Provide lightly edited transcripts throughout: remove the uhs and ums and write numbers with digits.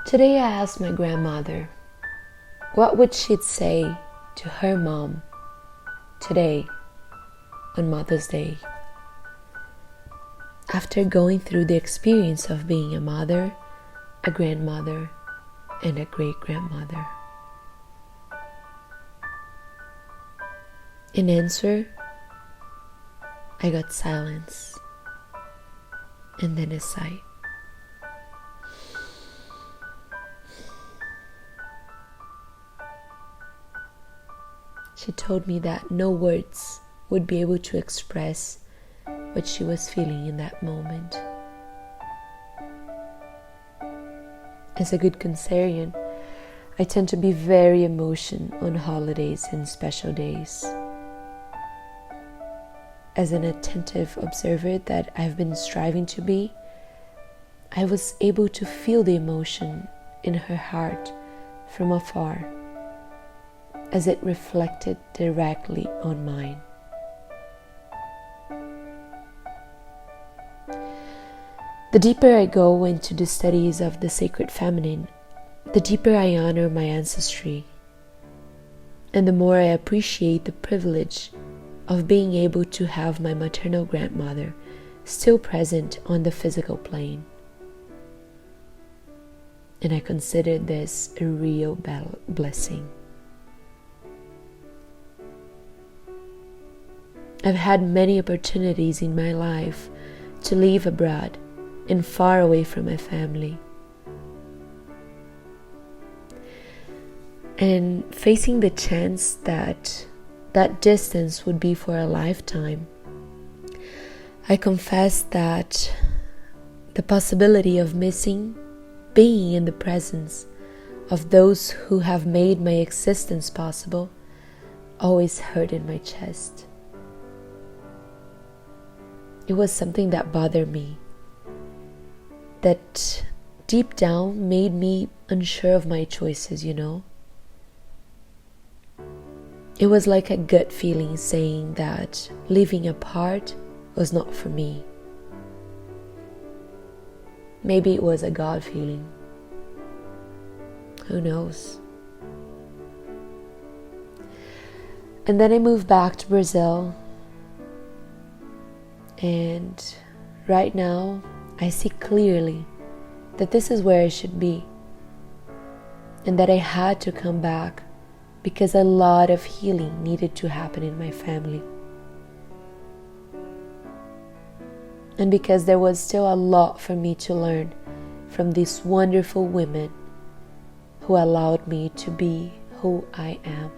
Today I asked my grandmother, what would she say to her mom today on Mother's Day? After going through the experience of being a mother, a grandmother, and a great-grandmother. In answer, I got silence and then a sigh. She told me that no words would be able to express what she was feeling in that moment. As a good Cancerian, I tend to be very emotional on holidays and special days. As an attentive observer that I've been striving to be, I was able to feel the emotion in her heart from afar, as it reflected directly on mine. The deeper I go into the studies of the sacred feminine, the deeper I honor my ancestry, and the more I appreciate the privilege of being able to have my maternal grandmother still present on the physical plane. And I consider this a real blessing. I've had many opportunities in my life to live abroad and far away from my family. And facing the chance that that distance would be for a lifetime, I confess that the possibility of missing being in the presence of those who have made my existence possible always hurt in my chest. It was something that bothered me, that deep down made me unsure of my choices, It was like a gut feeling saying that living apart was not for me. Maybe it was a God feeling. Who knows? And then I moved back to Brazil. And right now, I see clearly that this is where I should be. And that I had to come back because a lot of healing needed to happen in my family. And because there was still a lot for me to learn from these wonderful women who allowed me to be who I am.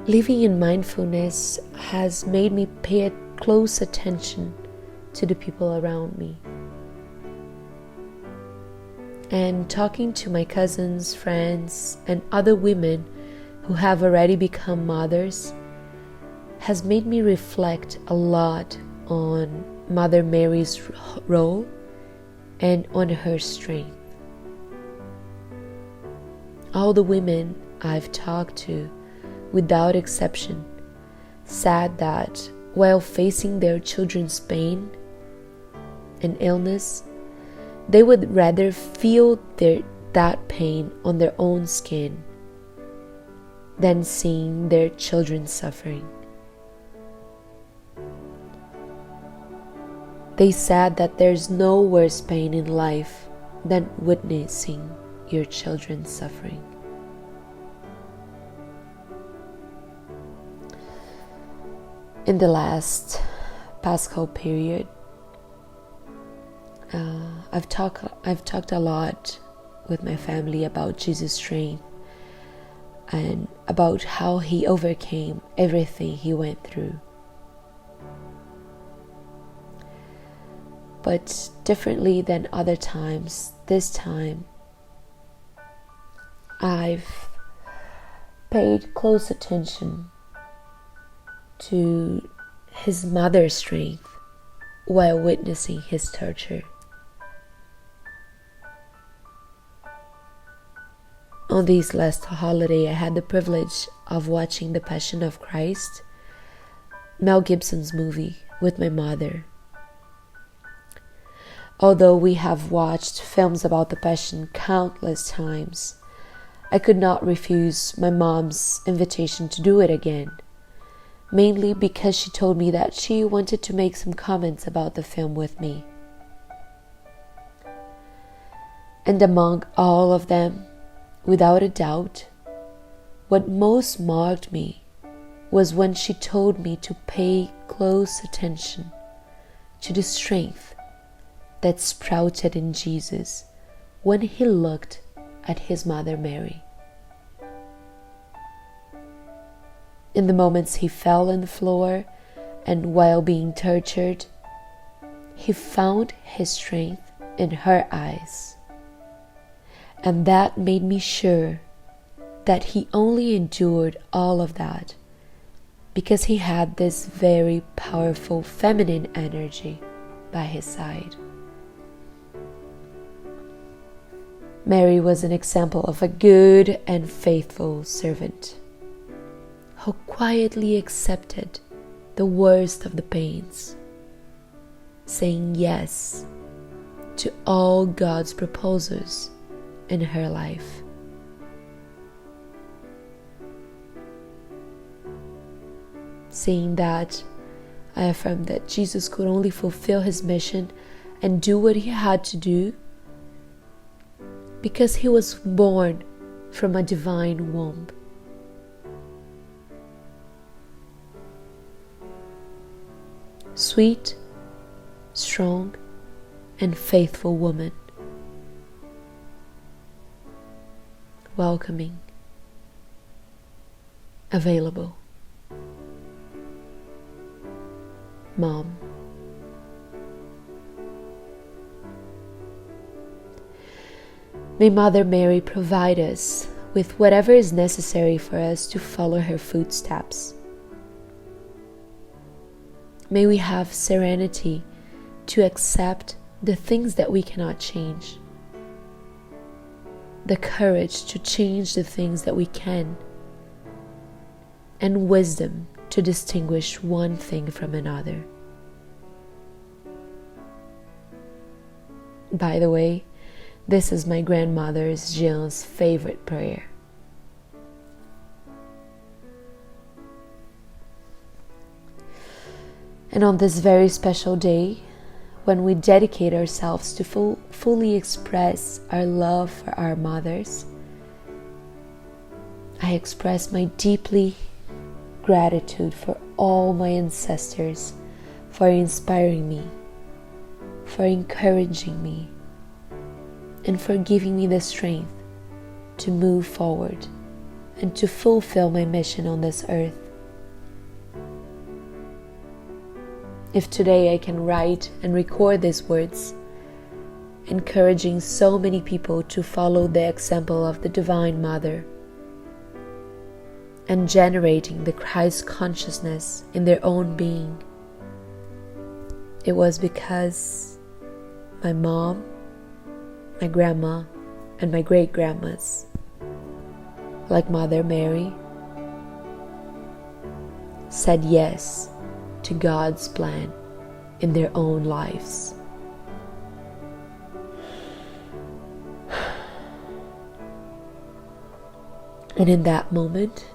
Living in mindfulness has made me pay close attention to the people around me. And talking to my cousins, friends, and other women who have already become mothers has made me reflect a lot on Mother Mary's role and on her strength. All the women I've talked to, without exception, said that while facing their children's pain and illness, they would rather feel that pain on their own skin than seeing their children suffering. They said that there's no worse pain in life than witnessing your children suffering. In the last Paschal period, I've talked a lot with my family about Jesus' strength and about how he overcame everything he went through. But differently than other times, this time I've paid close attention to his mother's strength while witnessing his torture. On this last holiday, I had the privilege of watching the Passion of Christ Mel Gibson's movie with my mother. Although we have watched films about the Passion countless times, I could not refuse my mom's invitation to do it again, mainly because she told me that she wanted to make some comments about the film with me. And among all of them, without a doubt, what most marked me was when she told me to pay close attention to the strength that sprouted in Jesus when he looked at his mother Mary. In the moments he fell on the floor and while being tortured, he found his strength in her eyes. And that made me sure that he only endured all of that because he had this very powerful feminine energy by his side. Mary was an example of a good and faithful servant who quietly accepted the worst of the pains, saying yes to all God's proposals in her life. Saying that, I affirm that Jesus could only fulfill his mission and do what he had to do because he was born from a divine womb. Sweet, strong, and faithful woman, welcoming, available, mom. May Mother Mary provide us with whatever is necessary for us to follow her footsteps. May we have serenity to accept the things that we cannot change, the courage to change the things that we can, and wisdom to distinguish one thing from another. By the way, this is my grandmother's Jean's favorite prayer. And on this very special day, when we dedicate ourselves to fully express our love for our mothers, I express my deeply gratitude for all my ancestors, for inspiring me, for encouraging me, and for giving me the strength to move forward and to fulfill my mission on this earth. If today I can write and record these words, encouraging so many people to follow the example of the Divine Mother and generating the Christ consciousness in their own being, it was because my mom, my grandma, and my great-grandmas, like Mother Mary, said yes to God's plan in their own lives. And in that moment,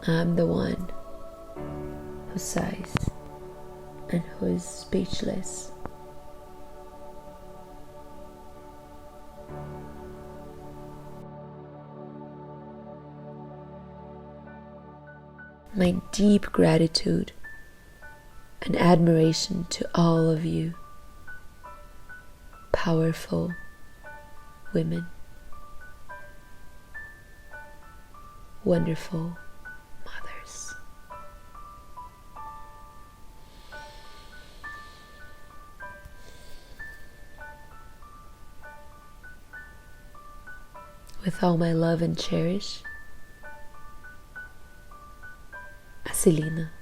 I'm the one who sighs and who is speechless. My deep gratitude and admiration to all of you, powerful women, wonderful mothers. With all my love and cherish, Celina.